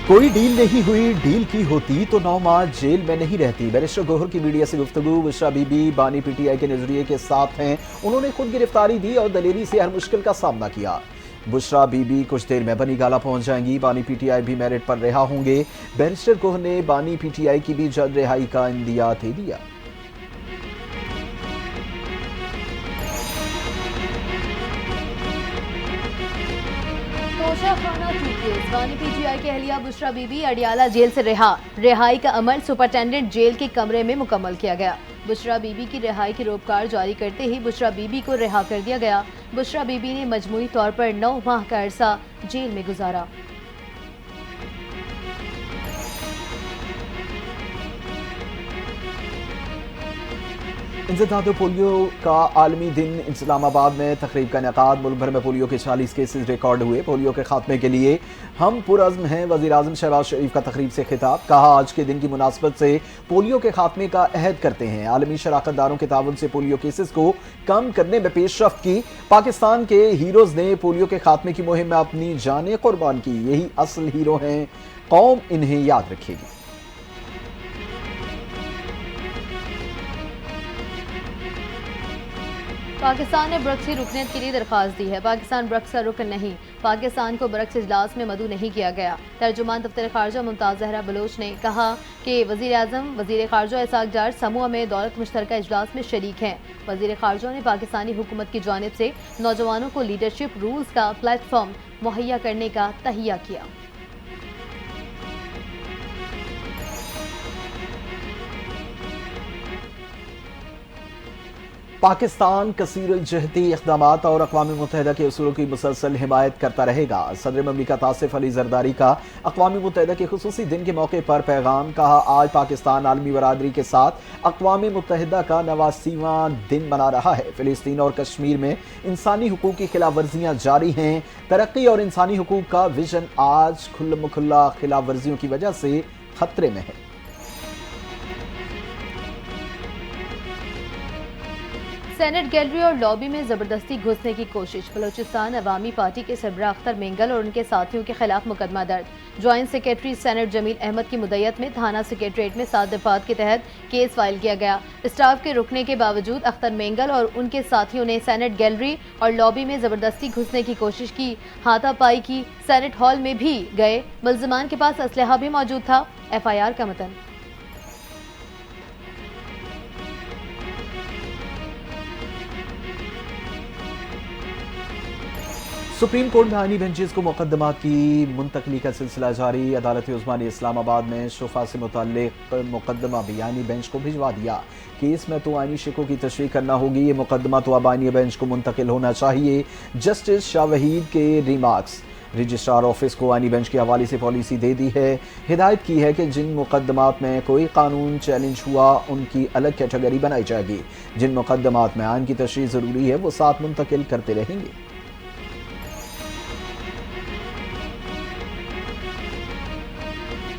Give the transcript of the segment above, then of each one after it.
कोई डील नहीं हुई, डील की होती तो 9 माह जेल में नहीं रहती। बैरिस्टर गौहर की मीडिया से गुफ्तगू। बुशरा बीबी बानी पीटीआई के नजरिए के साथ हैं। उन्होंने खुद गिरफ्तारी दी और दलेरी से हर मुश्किल का सामना किया। बुशरा बीबी कुछ देर में बनी गाला पहुंच जाएंगी। बानी पीटीआई भी मेरिट पर रिहा होंगे। बैरिस्टर गौहर ने बानी पीटीआई की भी जल्द रिहाई का इंदिया दे दिया। तोशाखाना केस। बानी पीटीआई की अहलिया बुशरा बीबी अडियाला जेल से रिहाई का अमल सुपरिटेंडेंट जेल के कमरे में मुकम्मल किया गया। बुशरा बीबी की रिहाई की रोपकार जारी करते ही बुशरा बीबी को रिहा कर दिया गया। बुशरा बीबी ने मजमूई तौर पर 9 माह का अरसा जेल में गुजारा। इंसदाद पोलियो का आलमी दिन इस्लामाबाद में तकरीब का इनेकाद। मुल्क भर में पोलियो के 40 केसेस रिकॉर्ड हुए। पोलियो के खात्मे के लिए हम पुरअज़्म हैं। वज़ीर आज़म शहबाज शरीफ का तकरीब से खिताब। कहा, आज के दिन की मुनासबत से पोलियो के खात्मे का अहद करते हैं। आलमी शराकतदारों के ताउन से पोलियो केसेस को कम करने में पेशरफ्त की। पाकिस्तान के हीरोज़ ने पोलियो के खात्मे की मुहिम में अपनी जानें कुर्बान की। यही असल हीरो हैं, कौम इन्हें याद रखेगी। पाकिस्तान ने ब्रिक्स की रुकनीत के लिए दरख्वास्त दी है। पाकिस्तान ब्रिक्स का रुकन नहीं। पाकिस्तान को ब्रिक्स इजलास में मदऊ नहीं किया गया। तर्जुमान दफ्तर खारजा मुमताज़ ज़हरा बलोच ने कहा कि वज़ीर आज़म वज़ीर खारजा इसाक डार समूह में दौलत मुश्तरका इजलास में शरीक हैं। वज़ीर खारजा ने पाकिस्तानी हुकूमत की जानिब से नौजवानों को लीडरशिप रूल्स का प्लेटफॉर्म मुहैया करने का तहिया किया। पाकिस्तान कसीरुल जहती इक़दामात और अक़वाम मुत्तहिदा के उसूलों की मुसलसल हिमायत करता रहेगा। सदर ममलिकत आसिफ अली ज़रदारी का अक़वाम मुत्तहिदा के खुसूसी दिन के मौके पर पैगाम। कहा, आज पाकिस्तान आलमी बरादरी के साथ अक़वाम मुत्तहिदा का 89वां दिन मना रहा है। फ़िलिस्तीन और कश्मीर में इंसानी हुकूक की खिलाफ वर्जियाँ जारी हैं। तरक्की और इंसानी हुकूक का विजन आज खुल्ला खिलाफ वर्जियों की वजह से खतरे में है। सेनेट गैलरी और लॉबी में जबरदस्ती घुसने की कोशिश। बलोचिस्तान अवामी पार्टी के सरबराह अख्तर मेंगल और उनके साथियों के खिलाफ मुकदमा दर्ज। Joint secretary senate Jamil Ahmed की मुद्दत में थाना सेक्रेटरीट में 7 दफात के तहत केस फाइल किया गया। स्टाफ के रुकने के बावजूद अख्तर मेंगल और उनके साथियों ने सेनेट गैलरी और लॉबी में जबरदस्ती घुसने की कोशिश की, हाथापाई की। सेनेट हॉल में भी गए। मुल्जिमान के पास असलहा भी मौजूद था। FIR का मतन। सुप्रीम कोर्ट में आईनी बेंचेस को मुकदमात की मुंतकली का सिलसिला जारी। अदालत उस्मा ने इस्लामाबाद में शुफा से मुताल्लिक मुकदमा भी आईनी बेंच को भिजवा दिया। केस में तो आईनी शिकों की तशरीह करना होगी, ये मुकदमा तो अब आईनी बेंच को मुंतकिल होना चाहिए। जस्टिस शाह वहीद के रिमार्क्स। रजिस्ट्रार ऑफिस को आईनी बेंच के हवाले से पॉलिसी दे दी है। हिदायत की है कि जिन मुकदमात में कोई कानून चैलेंज हुआ उनकी अलग कैटेगरी बनाई जाएगी। जिन मुकदमात में आइन की तशरीह ज़रूरी है वो साथ मुंतकिल करते रहेंगे।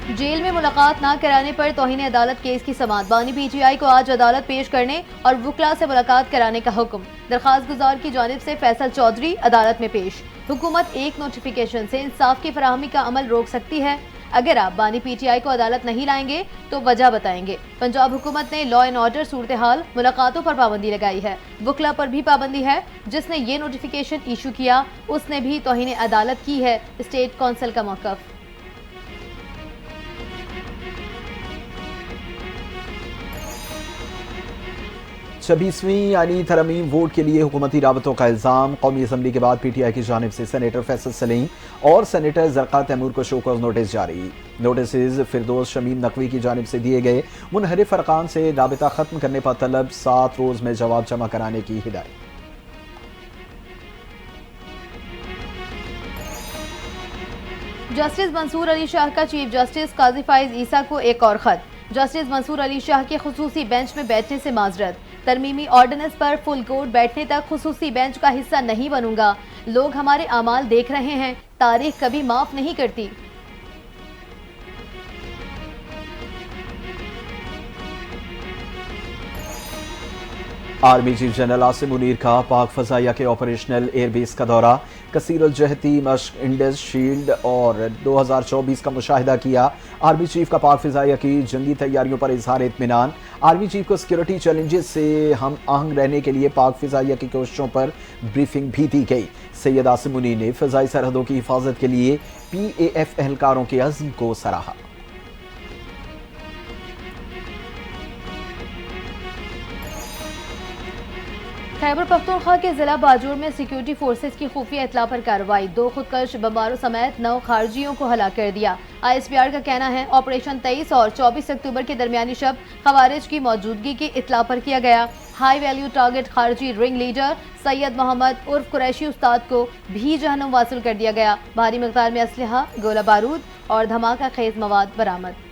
जेल में मुलाकात न कराने पर तौहीन अदालत केस की समाअत। बानी पीटीआई को आज अदालत पेश करने और वकला से मुलाकात कराने का हुक्म। दरखास्त गुजार की जानिब से फैसल चौधरी अदालत में पेश। हुकूमत एक नोटिफिकेशन से इंसाफ की फराहमी का अमल रोक सकती है। अगर आप बानी पीटीआई को अदालत नहीं लाएंगे तो वजह बताएंगे। पंजाब हुकूमत ने लॉ एंड ऑर्डर सूरत हाल मुलाकातों पर पाबंदी लगाई है। वकला पर भी पाबंदी है। जिसने ये नोटिफिकेशन इशू किया उसने भी तौहीन अदालत की है। स्टेट कौंसिल का मौक़िफ़। 26वीं आईनी तरमीम वोट के लिए हुकूमती राबतों का इल्ज़ाम। कौमी असम्बली के बाद पीटीआई की जानिब से सेनेटर फैसल सलीम और सेनेटर ज़रक़ा तैमूर को शोकॉज नोटिस जारी। नोटिस फिरदौस शमीम नकवी की जानिब से दिए गए। मुनहरिफ अरकान से राबिता ख़त्म करने पर तलब। 7 रोज़ में जवाब जमा कराने की हिदायत। जस्टिस मंसूर अली शाह का चीफ जस्टिस काजी फाइज ईसा को एक और खत। जस्टिस मंसूर अली शाह के खुसूसी बेंच में बैठने से माजरत। तरमीमी ऑर्डिनेंस पर फुल कोर्ट बैठने तक खुसूसी बेंच का हिस्सा नहीं बनूंगा। लोग हमारे अमाल देख रहे हैं, तारीख कभी माफ नहीं करती। Army chief general Asim Munir का पाक फजाइया के ऑपरेशनल एयरबेस का दौरा। کثیر الجہتی مشق انڈس شیلڈ اور 2024 کا مشاہدہ کیا۔ آرمی چیف کا پاک فضائیہ کی جنگی تیاریوں پر اظہار اطمینان۔ آرمی چیف کو سیکیورٹی چیلنجز سے ہم آہنگ رہنے کے لیے پاک فضائیہ کی کوششوں پر بریفنگ بھی دی گئی۔ سید عاصم منی نے فضائی سرحدوں کی حفاظت کے لیے PAF اہلکاروں کے عزم کو سراہا۔ خیبر پختونخوا کے ضلع باجوڑ میں سیکیورٹی فورسز کی خفیہ اطلاع پر کارروائی، 2 خودکش بمباروں سمیت 9 خارجیوں کو ہلاک کر دیا۔ ISPR کا کہنا ہے آپریشن 23 اور 24 اکتوبر کے درمیانی شب خوارج کی موجودگی کی اطلاع پر کیا گیا۔ ہائی ویلیو ٹارگٹ خارجی رنگ لیڈر سید محمد عرف قریشی استاد کو بھی جہنم واصل کر دیا گیا۔ بھاری مقدار میں اسلحہ، گولہ بارود اور دھماکہ خیز مواد برآمد۔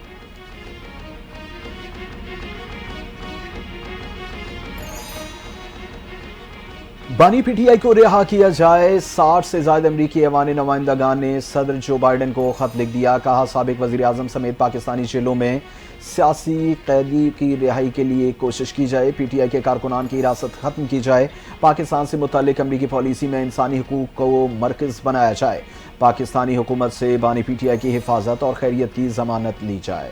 بانی PTI کو رہا کیا جائے۔ 60 سے زائد امریکی ایوان نمائندگان نے صدر جو بائیڈن کو خط لکھ دیا، کہا سابق وزیر اعظم سمیت پاکستانی جیلوں میں سیاسی قیدی کی رہائی کے لیے کوشش کی جائے، PTI کے کارکنان کی حراست ختم کی جائے، پاکستان سے متعلق امریکی پالیسی میں انسانی حقوق کو مرکز بنایا جائے، پاکستانی حکومت سے بانی PTI کی حفاظت اور خیریت کی ضمانت لی جائے۔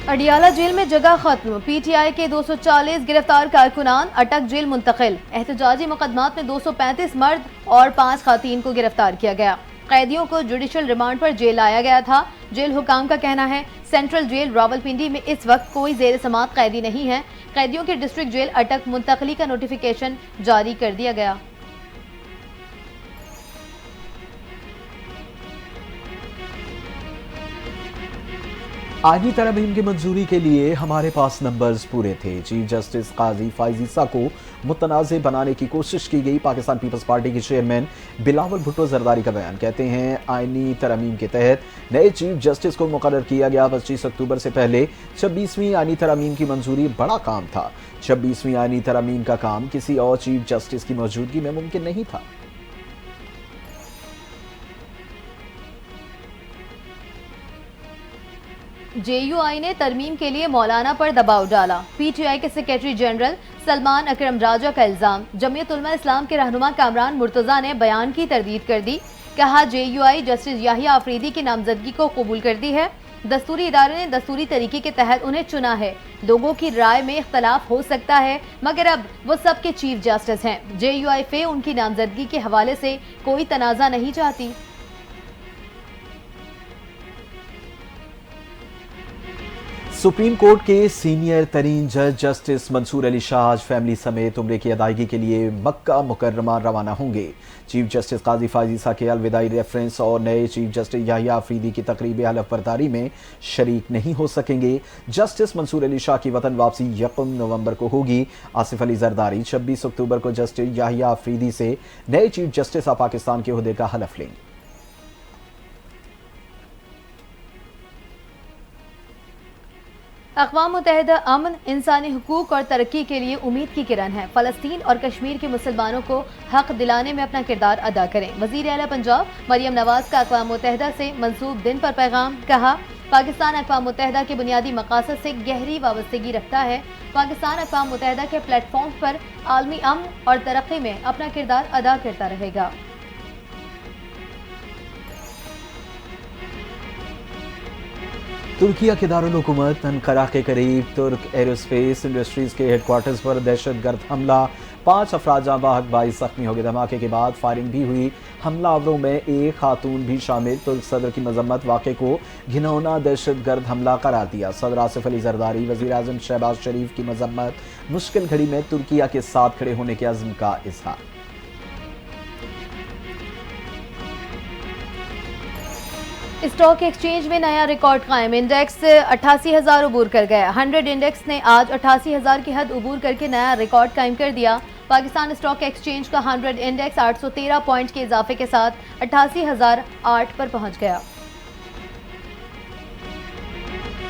اڈیالہ جیل میں جگہ ختم، PTI کے 240 گرفتار کارکنان اٹک جیل منتقل۔ احتجاجی مقدمات میں 235 مرد اور 5 خواتین کو گرفتار کیا گیا۔ قیدیوں کو جوڈیشل ریمانڈ پر جیل لایا گیا تھا۔ جیل حکام کا کہنا ہے سینٹرل جیل راولپنڈی میں اس وقت کوئی زیر سماعت قیدی نہیں ہے۔ قیدیوں کے ڈسٹرکٹ جیل اٹک منتقلی کا نوٹیفیکیشن جاری کر دیا گیا۔ آئینی ترامیم کی منظوری کے لیے ہمارے پاس نمبرز پورے تھے، چیف جسٹس قاضی فائز عیسیٰ کو متنازع بنانے کی کوشش کی گئی۔ پاکستان پیپلز پارٹی کے چیئرمین بلاول بھٹو زرداری کا بیان، کہتے ہیں آئینی ترامیم کے تحت نئے چیف جسٹس کو مقرر کیا گیا۔ 25 اکتوبر سے پہلے 26ویں آئینی ترامیم کی منظوری بڑا کام تھا۔ 26ویں آئینی ترامیم کا کام کسی اور چیف جسٹس کی موجودگی میں ممکن نہیں تھا۔ JUI نے ترمیم کے لیے مولانا پر دباؤ ڈالا، PTI کے سیکریٹری جنرل سلمان اکرم راجہ کا الزام۔ جمعیت علماء اسلام کے رہنما کامران مرتضیٰ نے بیان کی تردید کر دی، کہا JUI جسٹس یحییٰ آفریدی کی نامزدگی کو قبول کرتی ہے۔ دستوری ادارے نے دستوری طریقے کے تحت انہیں چنا ہے۔ لوگوں کی رائے میں اختلاف ہو سکتا ہے مگر اب وہ سب کے چیف جسٹس ہیں۔ JUI فے ان کی نامزدگی کے حوالے سے کوئی تنازع نہیں چاہتی۔ سپریم کورٹ کے سینئر ترین جج جسٹس منصور علی شاہ آج فیملی سمیت عمرے کی ادائیگی کے لیے مکہ مکرمہ روانہ ہوں گے۔ چیف جسٹس قاضی فائز عیسیٰ کے الوداعی ریفرنس اور نئے چیف جسٹس یحییٰ آفریدی کی تقریب حلف برداری میں شریک نہیں ہو سکیں گے۔ جسٹس منصور علی شاہ کی وطن واپسی 1 نومبر کو ہوگی۔ آصف علی زرداری 26 اکتوبر کو جسٹس یحییٰ آفریدی سے نئے چیف جسٹس آف پاکستان کے عہدے کا حلف لیں گے۔ اقوام متحدہ امن، انسانی حقوق اور ترقی کے لیے امید کی کرن ہے۔ فلسطین اور کشمیر کے مسلمانوں کو حق دلانے میں اپنا کردار ادا کریں۔ وزیر اعلیٰ پنجاب مریم نواز کا اقوام متحدہ سے منسوب دن پر پیغام، کہا پاکستان اقوام متحدہ کے بنیادی مقاصد سے گہری وابستگی رکھتا ہے۔ پاکستان اقوام متحدہ کے پلیٹ فارم پر عالمی امن اور ترقی میں اپنا کردار ادا کرتا رہے گا۔ ترکیہ کے دارالحکومت انقرہ کے قریب ترک ایروسپیس انڈسٹریز کے ہیڈ کوارٹرز پر دہشت گرد حملہ، 5 افراد جاں بحق 22 زخمی ہو گئے۔ دھماکے کے بعد فائرنگ بھی ہوئی، حملہ آوروں میں ایک خاتون بھی شامل۔ ترک صدر کی مذمت، واقعے کو گھناؤنا دہشت گرد حملہ قرار دیا۔ صدر آصف علی زرداری، وزیر اعظم شہباز شریف کی مذمت، مشکل گھڑی میں ترکیہ کے ساتھ کھڑے ہونے کے عزم کا اظہار۔ اسٹاک ایکسچینج میں نیا ریکارڈ قائم، انڈیکس 88,000 عبور کر گیا۔ 100 انڈیکس نے آج 88,000 کی حد عبور کر کے نیا ریکارڈ قائم کر دیا۔ پاکستان اسٹاک ایکسچینج کا 100 انڈیکس 813 پوائنٹ کے اضافے کے ساتھ 88,008 پر پہنچ گیا۔